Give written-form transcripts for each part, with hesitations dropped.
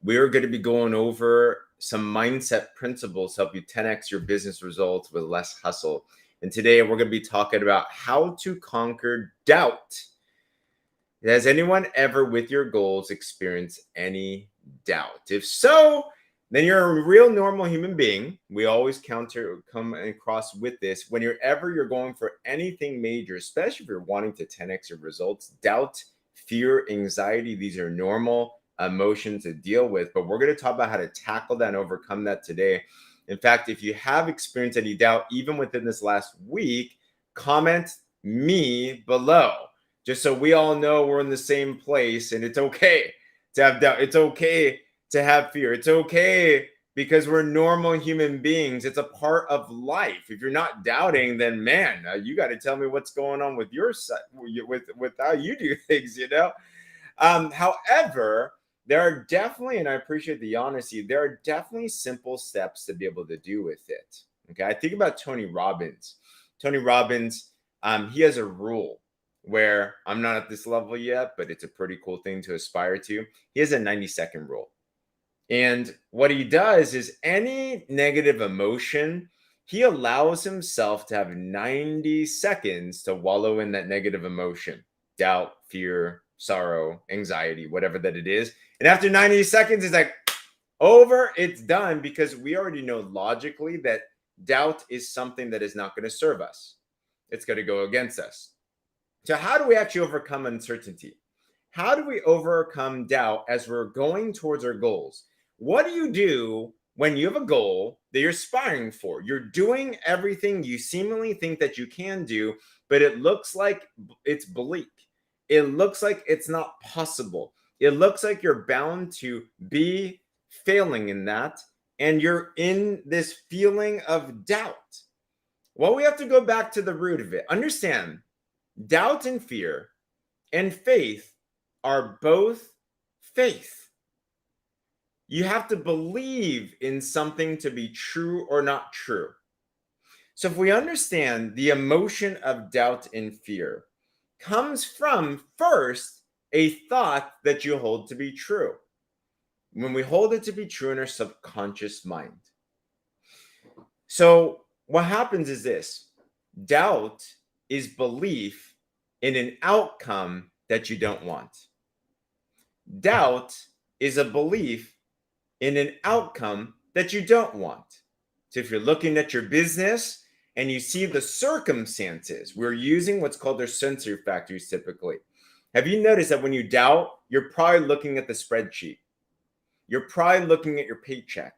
We are going to be going over some mindset principles to help you 10x your business results with less hustle. And today we're going to be talking about how to conquer doubt. Has anyone ever with your goals experienced any doubt? If so, then you're a real normal human being. We always come across with this. Whenever you're going for anything major, especially if you're wanting to 10x your results, doubt, fear, anxiety, these are normal emotions to deal with. But we're going to talk about how to tackle that and overcome that today. In fact, if you have experienced any doubt, even within this last week, comment me below, just so we all know we're in the same place. And it's okay to have doubt. It's okay to have fear. It's okay because we're normal human beings. It's a part of life. If you're not doubting, then man, you got to tell me what's going on with your side, with how you do things, However, there are definitely, and I appreciate the honesty, there are definitely simple steps to be able to do with it. Okay, I think about Tony Robbins. Tony Robbins, he has a rule where I'm not at this level yet, but it's a pretty cool thing to aspire to. He has a 90-second rule. And what he does is any negative emotion, he allows himself to have 90 seconds to wallow in that negative emotion, doubt, fear, sorrow, anxiety, whatever that it is. And after 90 seconds, it's like over, it's done, because we already know logically that doubt is something that is not going to serve us. It's going to go against us. So how do we actually overcome uncertainty? How do we overcome doubt as we're going towards our goals? What do you do when you have a goal that you're aspiring for? You're doing everything you seemingly think that you can do, but it looks like it's bleak. It looks like it's not possible. It looks like you're bound to be failing in that, and you're in this feeling of doubt. Well, we have to go back to the root of it. Understand, doubt and fear and faith are both faith. You have to believe in something to be true or not true. So if we understand the emotion of doubt and fear comes from, first, a thought that you hold to be true. When we hold it to be true in our subconscious mind. So what happens is this: doubt is belief in an outcome that you don't want. Doubt is a belief in an outcome that you don't want. So if you're looking at your business and you see the circumstances, we're using what's called their sensory factors typically. Have you noticed that when you doubt, you're probably looking at the spreadsheet? You're probably looking at your paycheck.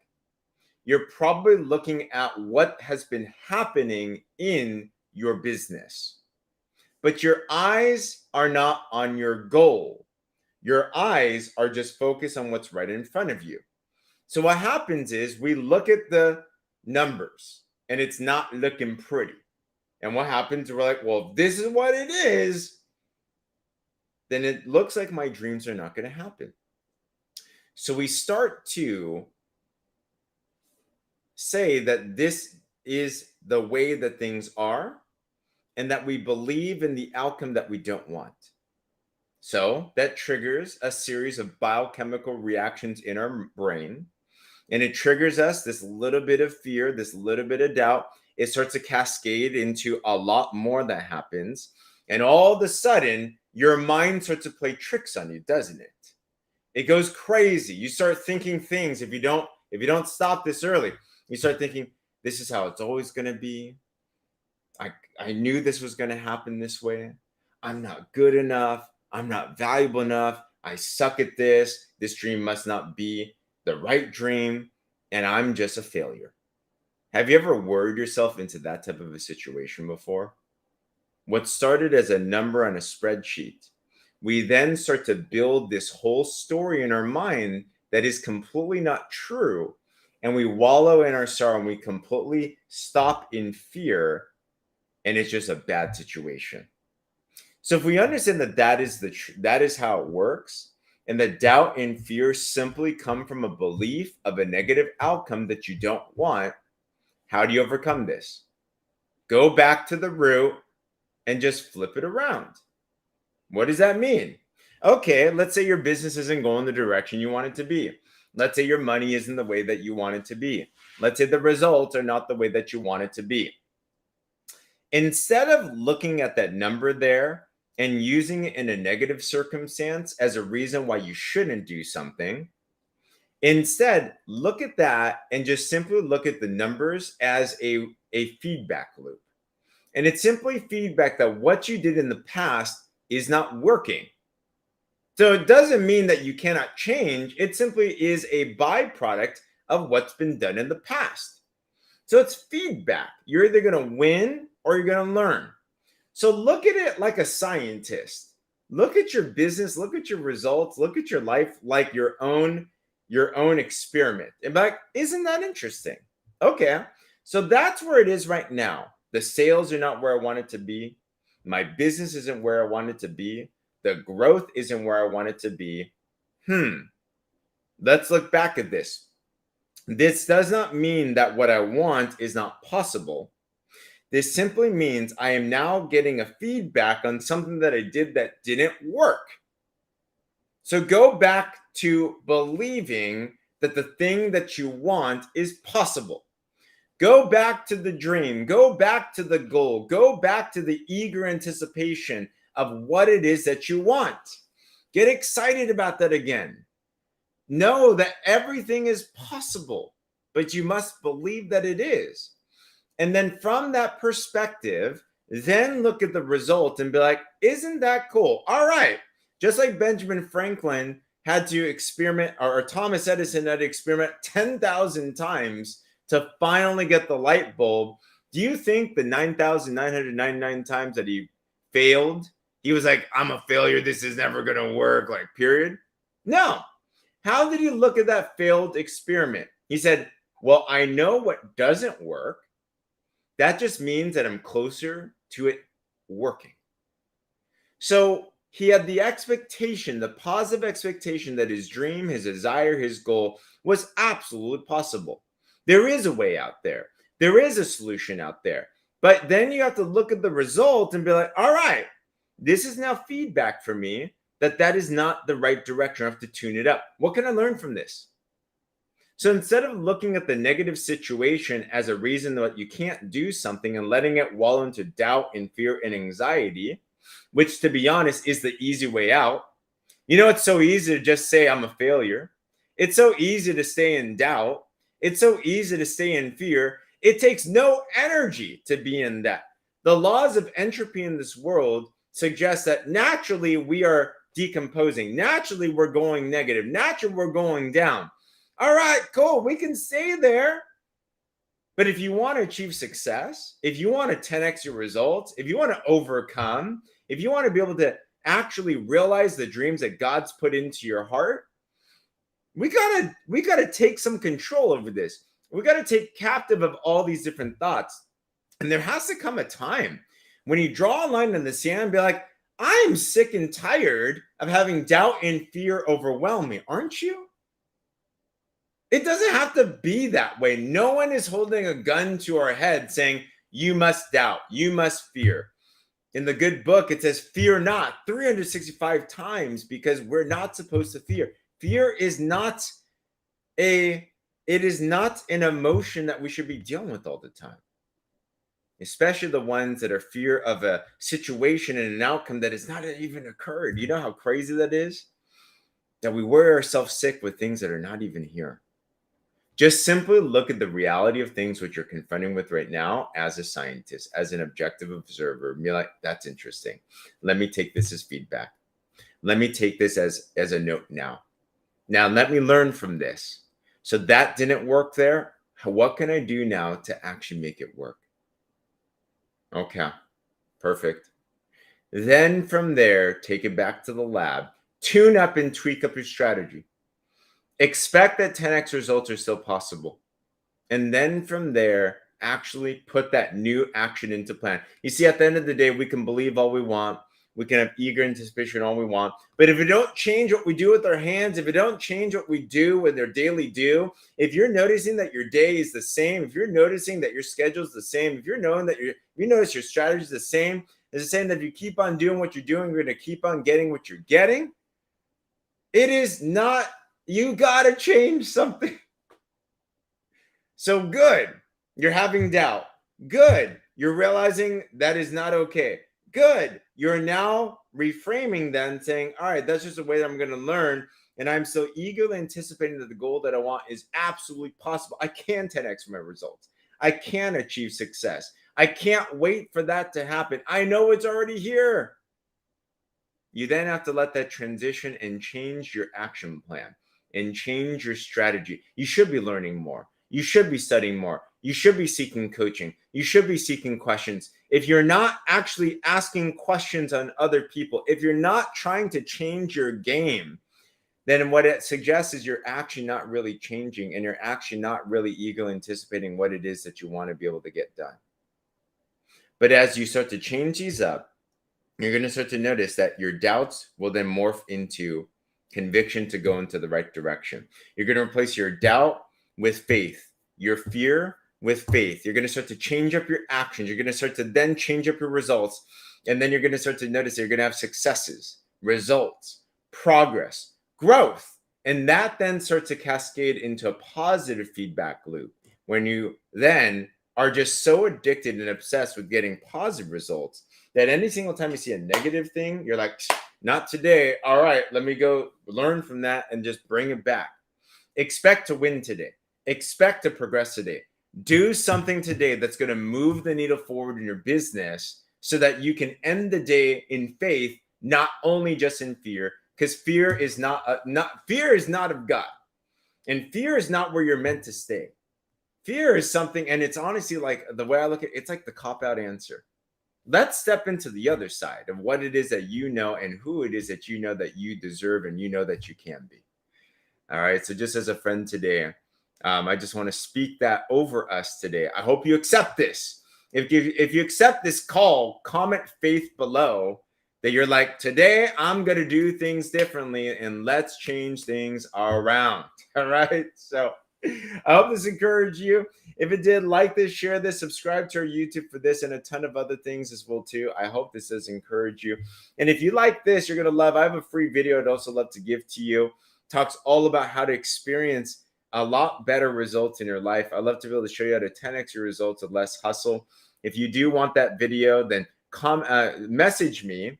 You're probably looking at what has been happening in your business. But your eyes are not on your goal. Your eyes are just focused on what's right in front of you. So what happens is we look at the numbers and it's not looking pretty. And what happens? We're like, well, if this is what it is, then it looks like my dreams are not going to happen. So we start to say that this is the way that things are, and that we believe in the outcome that we don't want. So that triggers a series of biochemical reactions in our brain, and it triggers us this little bit of fear, this little bit of doubt. It starts to cascade into a lot more that happens, and all of a sudden your mind starts to play tricks on you, doesn't it? It goes crazy. You start thinking things. If you don't stop this early, you start thinking, this is how it's always going to be. I knew this was going to happen this way. I'm not good enough. I'm not valuable enough. I suck at this. This dream must not be the right dream, and I'm just a failure. Have you ever worried yourself into that type of a situation before? What started as a number on a spreadsheet, we then start to build this whole story in our mind that is completely not true, and we wallow in our sorrow, and we completely stop in fear, and it's just a bad situation. So if we understand that that is how it works, and that doubt and fear simply come from a belief of a negative outcome that you don't want, how do you overcome this? Go back to the root and just flip it around. What does that mean? Okay, let's say your business isn't going the direction you want it to be. Let's say your money isn't the way that you want it to be. Let's say the results are not the way that you want it to be. Instead of looking at that number there and using it in a negative circumstance as a reason why you shouldn't do something, instead look at that and just simply look at the numbers as a feedback loop. And it's simply feedback that what you did in the past is not working. So it doesn't mean that you cannot change. It simply is a byproduct of what's been done in the past. So it's feedback. You're either going to win or you're going to learn. So look at it like a scientist. Look at your business, look at your results, look at your life like your own experiment. And be like, isn't that interesting? Okay. So that's where it is right now. The sales are not where I want it to be. My business isn't where I want it to be. The growth isn't where I want it to be. Let's look back at this. This does not mean that what I want is not possible. This simply means I am now getting a feedback on something that I did that didn't work. So go back to believing that the thing that you want is possible. Go back to the dream. Go back to the goal. Go back to the eager anticipation of what it is that you want. Get excited about that again. Know that everything is possible, but you must believe that it is. And then from that perspective, then look at the result and be like, isn't that cool? All right. Just like Benjamin Franklin had to experiment, or Thomas Edison had to experiment 10,000 times to finally get the light bulb. Do you think the 9,999 times that he failed, he was like, I'm a failure, this is never going to work, like, period? No. How did he look at that failed experiment? He said, well, I know what doesn't work. That just means that I'm closer to it working. So he had the expectation, the positive expectation that his dream, his desire, his goal was absolutely possible. There is a way out there. There is a solution out there. But then you have to look at the result and be like, all right, this is now feedback for me that is not the right direction. I have to tune it up. What can I learn from this? So instead of looking at the negative situation as a reason that you can't do something and letting it wallow into doubt and fear and anxiety, which, to be honest, is the easy way out. You know, it's so easy to just say I'm a failure. It's so easy to stay in doubt. It's so easy to stay in fear. It takes no energy to be in that. The laws of entropy in this world suggest that naturally we are decomposing. Naturally, we're going negative. Naturally, we're going down. All right, cool. We can stay there. But if you want to achieve success, if you want to 10x your results, if you want to overcome, if you want to be able to actually realize the dreams that God's put into your heart, we gotta take some control over this. We gotta take captive of all these different thoughts. And there has to come a time when you draw a line in the sand and be like, I'm sick and tired of having doubt and fear overwhelm me, aren't you? It doesn't have to be that way. No one is holding a gun to our head saying, you must doubt, you must fear. In the good book, it says, fear not 365 times, because we're not supposed to fear. Fear is not an emotion that we should be dealing with all the time. Especially the ones that are fear of a situation and an outcome that has not even occurred. You know how crazy that is? That we worry ourselves sick with things that are not even here. Just simply look at the reality of things which you're confronting with right now as a scientist, as an objective observer. And be like, that's interesting. Let me take this as feedback. Let me take this as a note now. Now, let me learn from this. So that didn't work there. What can I do now to actually make it work? Okay, perfect. Then from there, take it back to the lab. Tune up and tweak up your strategy. Expect that 10x results are still possible. And then from there, actually put that new action into plan. You see, at the end of the day, we can believe all we want. We can have eager anticipation all we want. But if we don't change what we do with our hands, if we don't change what we do with our daily do, if you're noticing that your day is the same, if you're noticing that your schedule is the same, if you're knowing that you notice your strategy is the same, it's the same that if you keep on doing what you're doing, you're going to keep on getting what you're getting. It is not, you got to change something. So good. You're having doubt. Good. You're realizing that is not okay. Good. You're now reframing then saying, all right, that's just the way that I'm going to learn. And I'm so eagerly anticipating that the goal that I want is absolutely possible. I can 10x my results. I can achieve success. I can't wait for that to happen. I know it's already here. You then have to let that transition and change your action plan and change your strategy. You should be learning more. You should be studying more. You should be seeking coaching. You should be seeking questions. If you're not actually asking questions on other people, if you're not trying to change your game, then what it suggests is you're actually not really changing and you're actually not really eagerly anticipating what it is that you want to be able to get done. But as you start to change these up, you're going to start to notice that your doubts will then morph into conviction to go into the right direction. You're going to replace your doubt with faith, your fear with faith. You're going to start to change up your actions. You're going to start to then change up your results. And then you're going to start to notice that you're going to have successes, results, progress, growth. And that then starts to cascade into a positive feedback loop when you then are just so addicted and obsessed with getting positive results that any single time you see a negative thing, you're like, not today. All right, let me go learn from that and just bring it back. Expect to win today. Expect to progress today. Do something today that's going to move the needle forward in your business so that you can end the day in faith, not only just in fear, because fear is not of God. And fear is not where you're meant to stay. Fear is something, and it's honestly like the way I look at it, it's like the cop-out answer. Let's step into the other side of what it is that you know and who it is that you know that you deserve and you know that you can be. All right. So just as a friend today, I just want to speak that over us today. I hope you accept this. If you accept this call, comment faith below that you're like, today I'm going to do things differently and let's change things around. All right. So I hope this encouraged you. If it did, like this, share this, subscribe to our YouTube for this and a ton of other things as well too. I hope this does encourage you. And if you like this, you're going to love, I have a free video I'd also love to give to you. Talks all about how to experience a lot better results in your life. I'd love to be able to show you how to 10x your results with less hustle. If you do want that video, then message me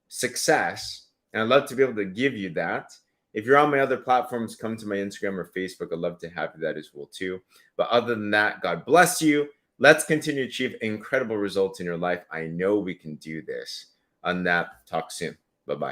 success, and I'd love to be able to give you that. If you're on my other platforms, come to my Instagram or Facebook. I'd love to have that as well too. But other than that, God bless you. Let's continue to achieve incredible results in your life. I know we can do this. On that, talk soon. Bye-bye.